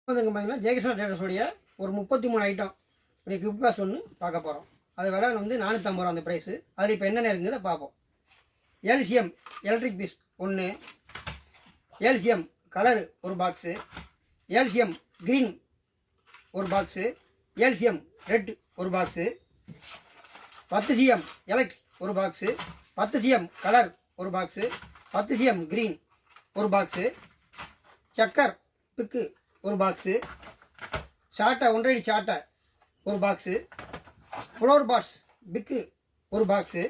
வந்துங்க பார்த்தீங்கன்னா ஜெயகிருஷ்ணா ட்ரேடர்ஸோடைய ஒரு 33 ஐட்டம் இப்படி கிஃப்ட் பாக்ஸ் ஒன்று பார்க்க போகிறோம். அது விலை வந்து 450 ரூபா அந்த ப்ரைஸு. அதில் இப்போ என்னென்ன இருக்குங்கிறத பார்ப்போம். எல்சிஎம் எலக்ட்ரிக் பீஸ் ஒன்று, எல்சிஎம் கலரு ஒரு பாக்ஸு, எல்சிஎம் க்ரீன் ஒரு பாக்ஸு, எல்சிஎம் ரெட் ஒரு பாக்ஸு, 10 சிஎம் எலக்ட்ரிக் ஒரு பாக்ஸு, 10 சிஎம் கலர் ஒரு பாக்ஸு, 10 சிஎம் க்ரீன் ஒரு பாக்ஸு, சக்கர் பிக்கு ஒரு பாக்ஸு, சாட்டை 1.5 அடி சாட்டை ஒரு பாக்ஸு, ஃப்ளோர் பாட்ஸ் பிக்கு ஒரு பாக்ஸு,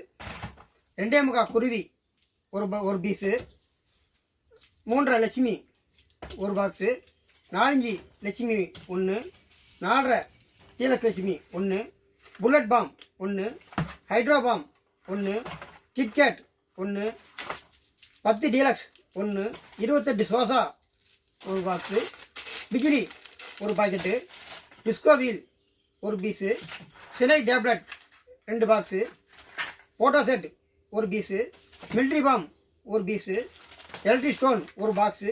2.25 குருவி ஒரு பீஸு, 3.5 லட்சுமி ஒரு பாக்ஸு, 4 லட்சுமி ஒன்று, 4.5 டீலக்ஸ் லட்சுமி ஒன்று, புல்லட் பாம் ஒன்று, ஹைட்ரோ பாம் ஒன்று, கிட்கேட் ஒன்று, 10 டீலக்ஸ் ஒன்று, 28 சோசா ஒரு பாக்ஸு, பிஜிலி ஒரு பாக்கெட்டு, டிஸ்கோ வீல் ஒரு பீஸு, சினை டேப்லெட் 2 பாக்ஸு, ஃபோட்டோ செட் ஒரு பீஸு, மில்ட்ரி பாம் ஒரு பீஸு, எலக்ட்ரிக் ஸ்டோன் ஒரு பாக்ஸு,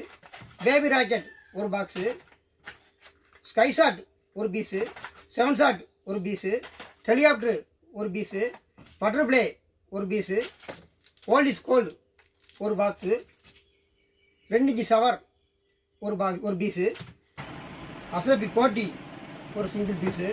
பேபி ராக்கெட் ஒரு பாக்ஸு, ஸ்கை ஷாட் ஒரு பீஸு, 7 ஷாட் ஒரு பீஸு, ஹெலிகாப்டர் ஒரு பீஸு, பட்டர்ஃப்ளை ஒரு பீஸு, ஓல்ட் இஸ் கோல்டு ஒரு பாக்ஸு, 2 இன்ச்சு ஷவர் ஒரு பீஸு, அஸ்ரபி கோட்டி ஒரு சிங்கிள் பீஸு,